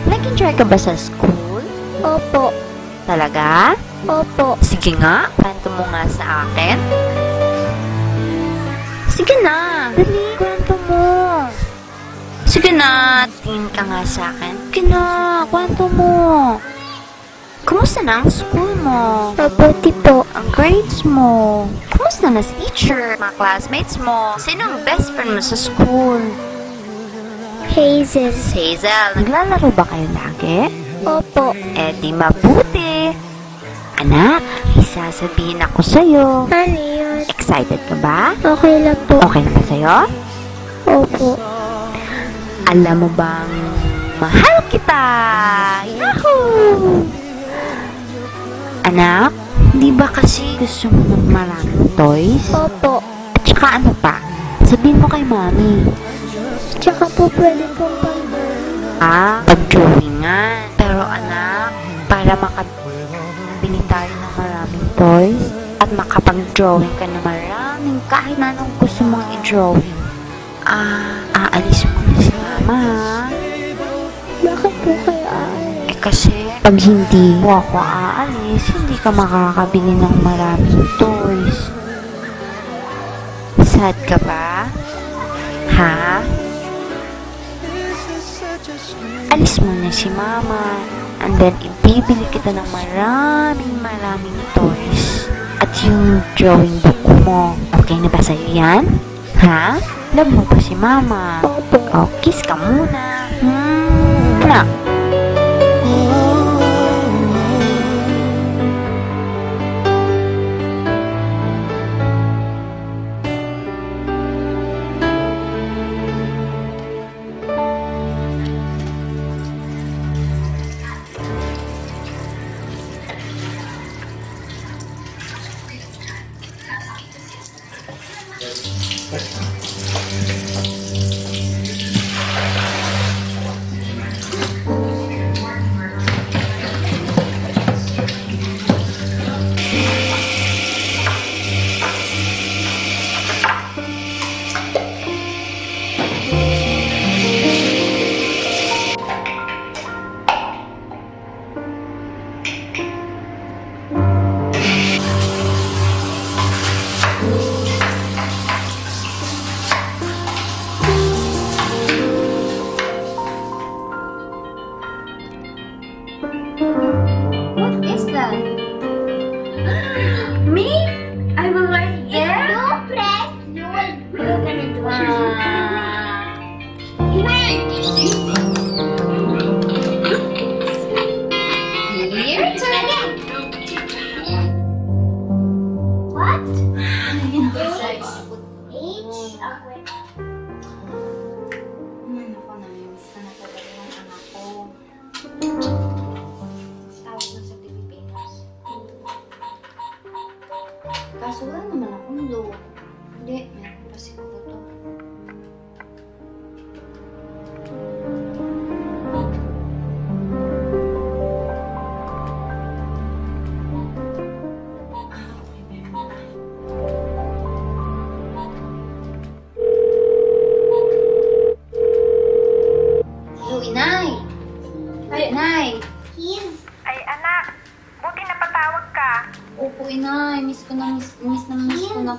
Nag-enjoy ka ba sa school? Opo. Talaga? Opo. Sige nga, kwento mo nga sa akin. Sige na. Dali, kwento mo. Sige na, tingin ka nga sa akin. Sige na, kwento mo. Kumusta na ang school mo? Mabuti po. Ang grades mo? Kumusta na si teacher? Mga classmates mo? Sino ang best friend mo sa school? Hazel. Hazel, naglalaro ba kayo lagi? Opo. Eh di mabuti. Anak, isasabihin ako sa'yo. Ano yun? Excited ka ba? Okay lang po. Okay na ba sa'yo? Opo. Alam mo bang mahal kita? Yahoo! Anak, di ba kasi gusto mo ng maraming toys? Opo. At saka ano pa? Sabihin mo kay mami. Tsaka po pwede pong pag-drawingan. Pero anak, para makabili tayo ng maraming toys at makapag-drawing ka na maraming kahit na anong gusto mong i-drawing, aalis mo na si mama. Bakit po kaya? Eh kasi, pag hindi mo ako aalis, hindi ka makakabili ng maraming toys. Sad ka ba? Ha? Alis mo na si mama, and then ibibili kita ng maraming toys at yung drawing book mo. Okay na ba sa'yo yan? Ha? Love mo ba si mama? Opo. O, kiss ka muna. Na. What is that? Me? I will write here? You press, you will gonna do Here? What? H? Okay. Ano ko na, miss na talaga yung anak ko. Tawag na sa Pilipinas. Kaso wala naman akong low. Hindi, meron pa siguro to. Hello, Inay! Ay, Inay! He's ay anak, buti napatawag ka. Opo, Inay. Miss ko na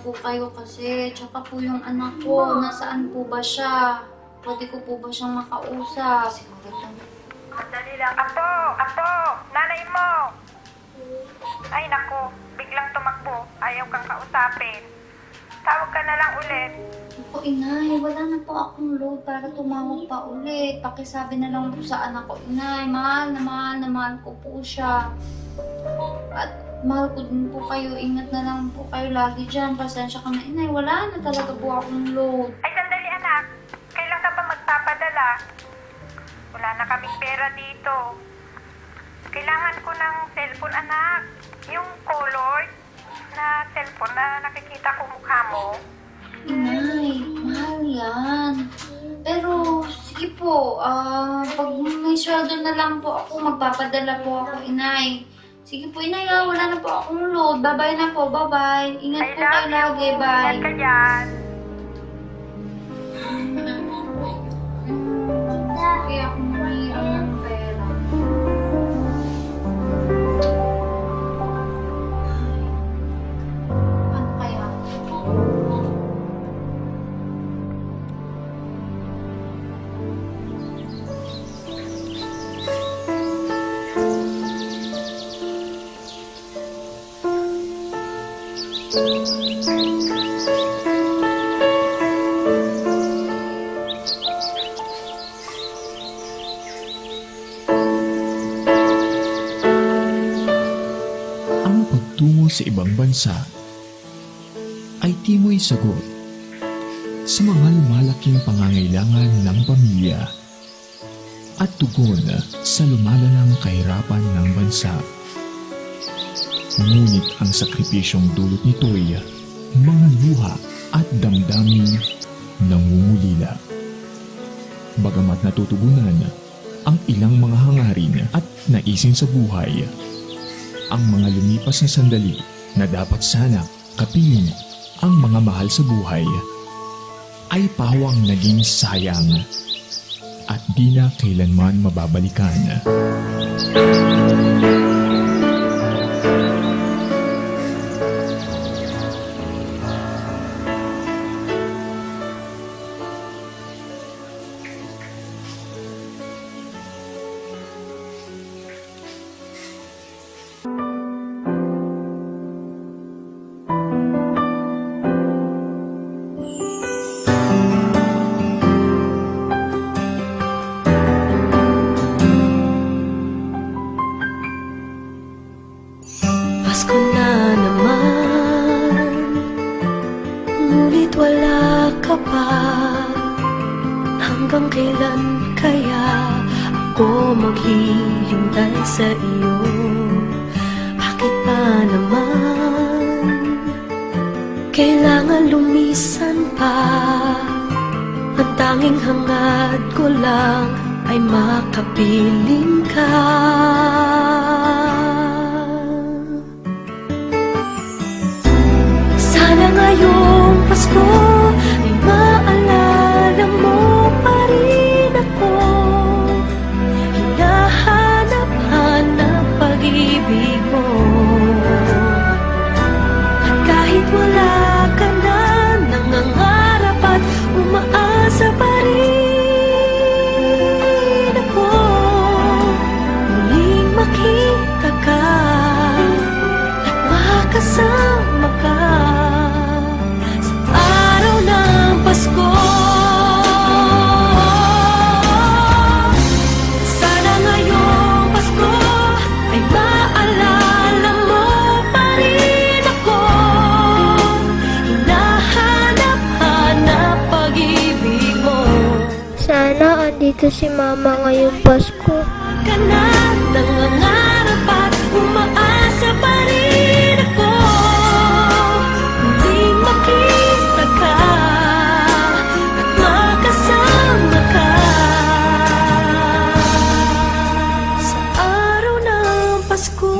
po kayo kasi. Tsaka po yung anak ko, nasaan po ba siya? Pwede ko po ba siyang makausap? Siguro to. Madali lang. Apo, nanay mo. Ay naku, biglang tumakbo. Ayaw kang kausapin. Tawag ka na lang ulit. Opo, Inay. Wala na po akong load para tumawag pa ulit. Pakisabi na lang po sa anak ko, Inay. Mahal na mahal ko po siya. At mahal ko din po kayo. Ingat na lang po kayo lagi dyan. Pasensya ka na, Inay. Wala na talaga po akong load. Ay sandali anak, kailan ka pa magpapadala? Wala na kaming pera dito. Kailangan ko ng cellphone, anak. Yung colored na cellphone na nakikita ko mukha mo. Inay, mahal yan. Pero, sige po, pag may sweldo na lang po ako, magpapadala po ako, Inay. Sige po, Inay, wala na po akong load. Bye-bye na po, bye-bye. Ingat po kayo lagi, bye. Ingat ka dyan. Kaya ako nangiram ng pera. Ano kaya? Ang pagtungo sa ibang bansa ay timoy sagot sa mga lumalaking pangangailangan ng pamilya at tugon sa lumalalang kahirapan ng bansa. Ngunit ang sakripisyong dulot nito'y mga luha at damdaming nangungulila. Bagamat natutugunan ang ilang mga hangarin at naisin sa buhay, ang mga lumipas na sandali na dapat sana kapiling ang mga mahal sa buhay ay pawang naging sayang at di na kailanman mababalikan. Pasko na naman, ngunit wala ka pa. Hanggang kailan kaya ako maghihintay sa iyo? Bakit pa naman kailangan lumisan pa? Ang tanging hangad ko lang ay makapiling ka. Sana ngayong Pasko ay maalala mo pa rin ako. Hinahanap-hanap pag-ibig mo. At kahit wala ka na, nangangarap at umaasa pa rin ako. Muling makita ka at makasama ka sa araw ng Pasko. Sana ngayong Pasko ay maalala mo pa rin ako. Hinahanap-hanap pag-ibig mo. Sana andito si Mama ngayong Pasko. Ka na, nangangarap at umaasa pa rin ako. Muling makita ka at makasama ka sa araw ng Pasko.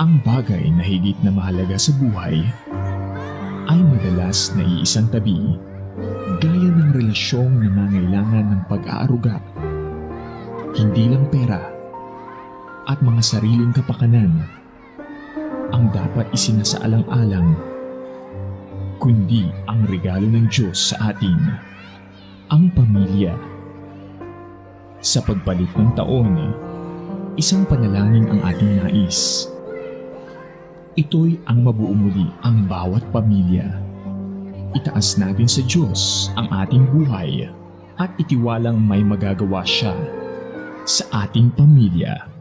Ang bagay na higit na mahalaga sa buhay ay madalas na iisang tabi gaya ng relasyong nangangailangan ng pag-aaruga, hindi lang pera at mga sariling kapakanan ang dapat isinasaalang-alang, kundi ang regalo ng Diyos sa atin, ang pamilya. Sa pagpalit ng taon, isang panalangin ang ating nais. Ito'y ang mabuo muli ang bawat pamilya. Itaas natin sa Diyos ang ating buhay at itiwalang may magagawa siya sa ating pamilya.